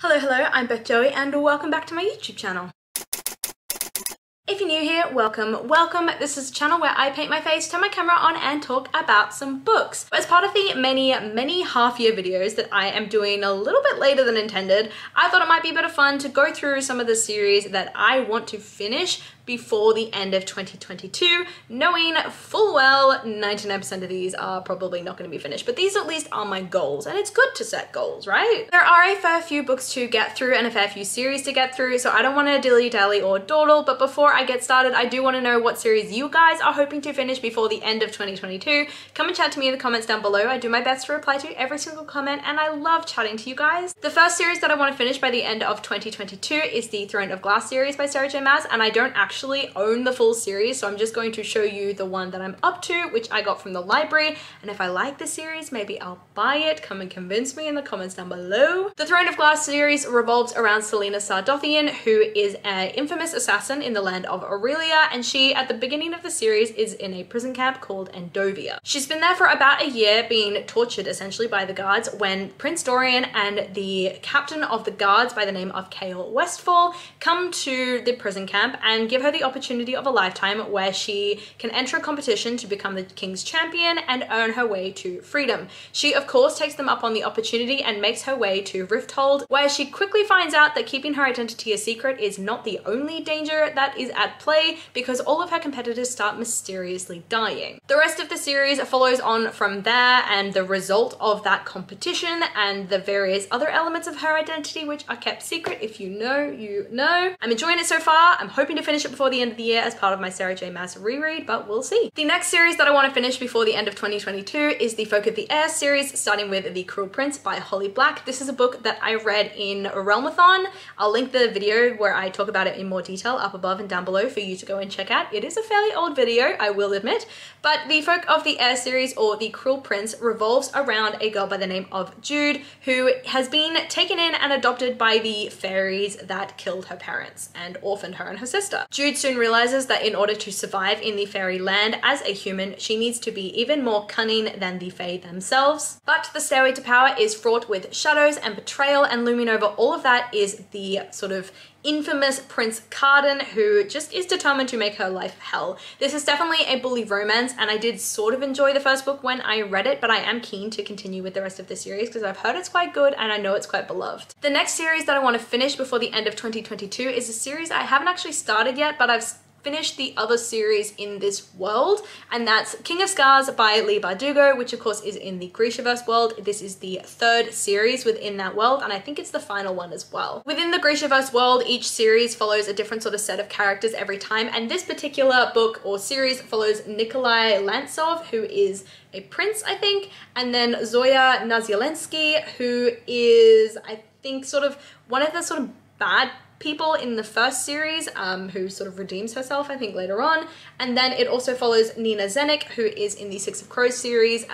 Hello, I'm Beth Joey and welcome back to my YouTube channel. If you're new here, welcome. This is a channel where I paint my face, turn my camera on and talk about some books. As part of the many half-year videos that I am doing a little bit later than intended, I thought it might be a bit of fun to go through some of the series that I want to finish before the end of 2022, knowing full well 99% of these are probably not going to be finished, but these at least are my goals, and it's good to set goals, right? There are a fair few books to get through and a fair few series to get through, so I don't want to dilly-dally or dawdle, but before I get started, I do want to know what series you guys are hoping to finish before the end of 2022. Come and chat to me in the comments down below. I do my best to reply to every single comment, and I love chatting to you guys. The first series that I want to finish by the end of 2022 is the Throne of Glass series by Sarah J Maas, and I don't actually own the full series, so I'm just going to show you the one that I'm up to, which I got from the library, and if I like the series, maybe I'll buy it. Come and convince me in the comments down below. The Throne of Glass series revolves around Selena Sardothian, who is an infamous assassin in the land of Aurelia, and she, at the beginning of the series, is in a prison camp called Endovia. She's been there for about a year, being tortured essentially by the guards, when Prince Dorian and the captain of the guards by the name of Kale Westfall come to the prison camp and give her the opportunity of a lifetime where she can enter a competition to become the king's champion and earn her way to freedom. She of course takes them up on the opportunity and makes her way to Rifthold, where she quickly finds out that keeping her identity a secret is not the only danger that is at play, because all of her competitors start mysteriously dying. The rest of the series follows on from there and the result of that competition and the various other elements of her identity, which are kept secret. If you know, you know. I'm enjoying it so far. I'm hoping to finish it before the end of the year as part of my Sarah J Maas reread, but we'll see. The next series that I want to finish before the end of 2022 is the Folk of the Air series, starting with The Cruel Prince by Holly Black. This is a book that I read in Realmathon. I'll link the video where I talk about it in more detail up above and down below for you to go and check out. It is a fairly old video, I will admit, but the Folk of the Air series, or The Cruel Prince, revolves around a girl by the name of Jude, who has been taken in and adopted by the fairies that killed her parents and orphaned her and her sister. Jude soon realizes that in order to survive in the fairy land as a human, she needs to be even more cunning than the fae themselves. But the stairway to power is fraught with shadows and betrayal, and looming over all of that is the sort of infamous Prince Carden, who just is determined to make her life hell. This is definitely a bully romance, and I did sort of enjoy the first book when I read it, but I am keen to continue with the rest of the series because I've heard it's quite good and I know it's quite beloved. The next series that I want to finish before the end of 2022 is a series I haven't actually started yet, but I've finished the other series in this world, and that's King of Scars by Leigh Bardugo, which of course is in the Grishaverse world. This is the third series within that world, and I think it's the final one as well. Within the Grishaverse world, each series follows a different sort of set of characters every time, and this particular book or series follows Nikolai Lantsov, who is a prince, I think, and then Zoya Nazialensky, who is, I think, sort of one of the sort of bad people in the first series, who sort of redeems herself, I think, later on. And then it also follows Nina Zenik, who is in the Six of Crows series.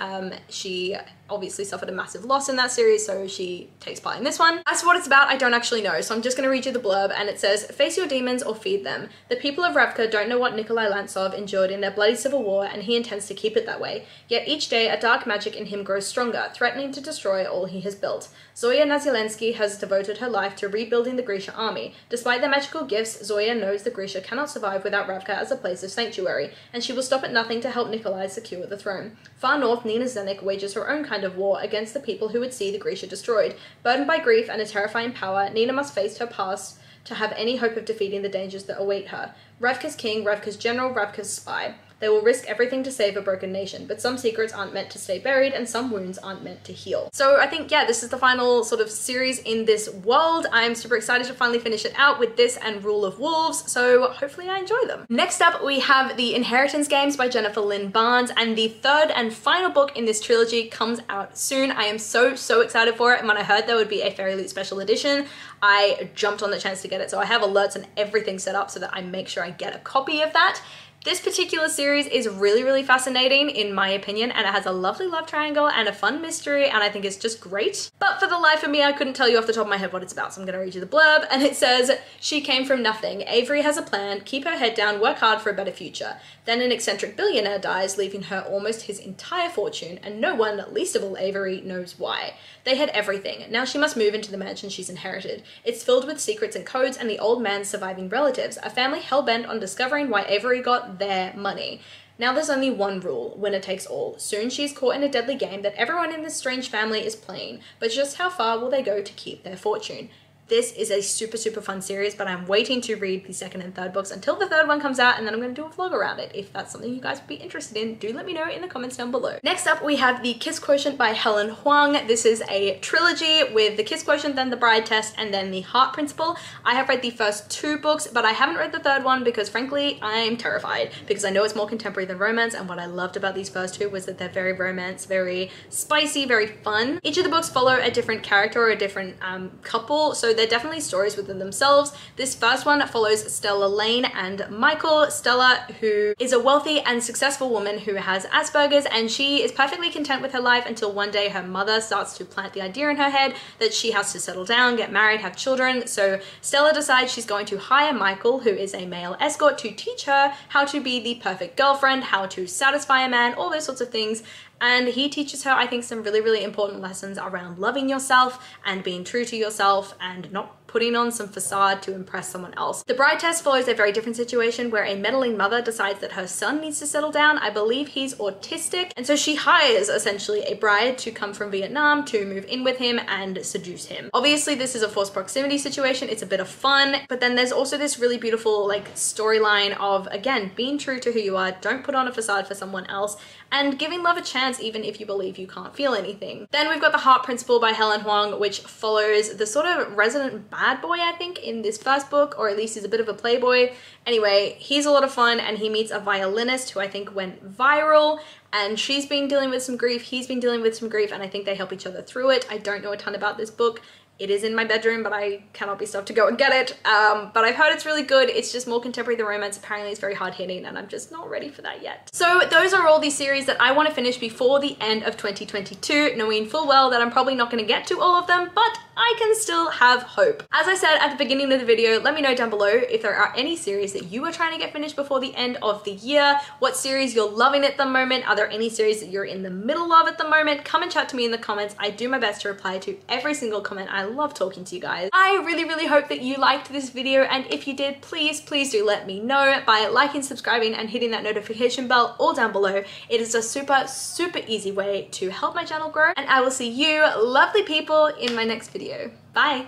She obviously suffered a massive loss in that series, so she takes part in this one. As for what it's about, I don't actually know, so I'm just going to read you the blurb, and it says, "Face your demons or feed them. The people of Ravka don't know what Nikolai Lantsov endured in their bloody civil war, and he intends to keep it that way. Yet each day, a dark magic in him grows stronger, threatening to destroy all he has built. Zoya Nazialensky has devoted her life to rebuilding the Grisha army. Despite their magical gifts, Zoya knows the Grisha cannot survive without Ravka as a place of sanctuary, and she will stop at nothing to help Nikolai secure the throne. Far north, Nina Zenik wages her own kind of war against the people who would see the Grisha destroyed. Burdened by grief and a terrifying power, Nina must face her past to have any hope of defeating the dangers that await her. Ravka's king, Ravka's general, Ravka's spy. They will risk everything to save a broken nation, but some secrets aren't meant to stay buried and some wounds aren't meant to heal." So I think, yeah, this is the final sort of series in this world. I'm super excited to finally finish it out with this and Rule of Wolves, so hopefully I enjoy them. Next up, we have The Inheritance Games by Jennifer Lynn Barnes, and the third and final book in this trilogy comes out soon. I am so excited for it, and when I heard there would be a Fairy Loot special edition, I jumped on the chance to get it, so I have alerts and everything set up so that I make sure I get a copy of that. This particular series is really fascinating in my opinion, and it has a lovely love triangle and a fun mystery, and I think it's just great. But for the life of me, I couldn't tell you off the top of my head what it's about, so I'm gonna read you the blurb, and it says, "She came from nothing. Avery has a plan, keep her head down, work hard for a better future. Then an eccentric billionaire dies, leaving her almost his entire fortune, and no one, least of all Avery, knows why. They had everything. Now she must move into the mansion she's inherited. It's filled with secrets and codes and the old man's surviving relatives, a family hell-bent on discovering why Avery got their money. Now there's only one rule, winner takes all. Soon she's caught in a deadly game that everyone in this strange family is playing, but just how far will they go to keep their fortune?" This is a super fun series, but I'm waiting to read the second and third books until the third one comes out, and then I'm going to do a vlog around it. If that's something you guys would be interested in, do let me know in the comments down below. Next up, we have The Kiss Quotient by Helen Hoang. This is a trilogy with The Kiss Quotient, then The Bride Test, and then The Heart Principle. I have read the first 2 books, but I haven't read the third one because frankly, I'm terrified because I know it's more contemporary than romance, and what I loved about these first 2 was that they're very romance, very spicy, very fun. Each of the books follow a different character or a different couple, so they're definitely stories within themselves. This first one follows Stella Lane and Michael. Stella, who is a wealthy and successful woman who has Asperger's, and she is perfectly content with her life until one day her mother starts to plant the idea in her head that she has to settle down, get married, have children. So Stella decides she's going to hire Michael, who is a male escort, to teach her how to be the perfect girlfriend, how to satisfy a man, all those sorts of things. And he teaches her, I think, some really important lessons around loving yourself and being true to yourself and not putting on some facade to impress someone else. The Bride Test follows a very different situation where a meddling mother decides that her son needs to settle down. I believe he's autistic, and so she hires essentially a bride to come from Vietnam to move in with him and seduce him. Obviously, this is a forced proximity situation. It's a bit of fun, but then there's also this really beautiful like storyline of, again, being true to who you are, don't put on a facade for someone else, and giving love a chance even if you believe you can't feel anything. Then we've got The Heart Principle by Helen Hoang, which follows the sort of resident bad boy, I think, in this first book, or at least he's a bit of a playboy. Anyway, he's a lot of fun, and he meets a violinist who I think went viral, and she's been dealing with some grief, he's been dealing with some grief, and I think they help each other through it. I don't know a ton about this book. It is in my bedroom, but I cannot be stopped to go and get it. But I've heard it's really good. It's just more contemporary than romance. Apparently it's very hard hitting, and I'm just not ready for that yet. So those are all the series that I want to finish before the end of 2022, knowing full well that I'm probably not going to get to all of them, but I can still have hope. As I said at the beginning of the video, let me know down below if there are any series that you are trying to get finished before the end of the year, what series you're loving at the moment, are there any series that you're in the middle of at the moment? Come and chat to me in the comments. I do my best to reply to every single comment. I love talking to you guys. I really hope that you liked this video, and if you did, please do let me know by liking, subscribing, and hitting that notification bell all down below. It is a super easy way to help my channel grow, and I will see you lovely people in my next video. Bye!